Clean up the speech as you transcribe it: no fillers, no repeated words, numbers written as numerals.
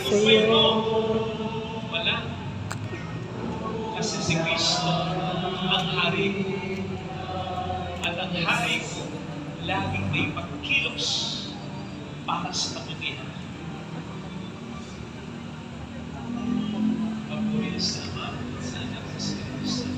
sa iyo. Wala. Kasi si Kristo ang hari. At ang hari laging may pagkilos para sa kabutihan. Papuri sa Ama, sa Anak, sa Kristo.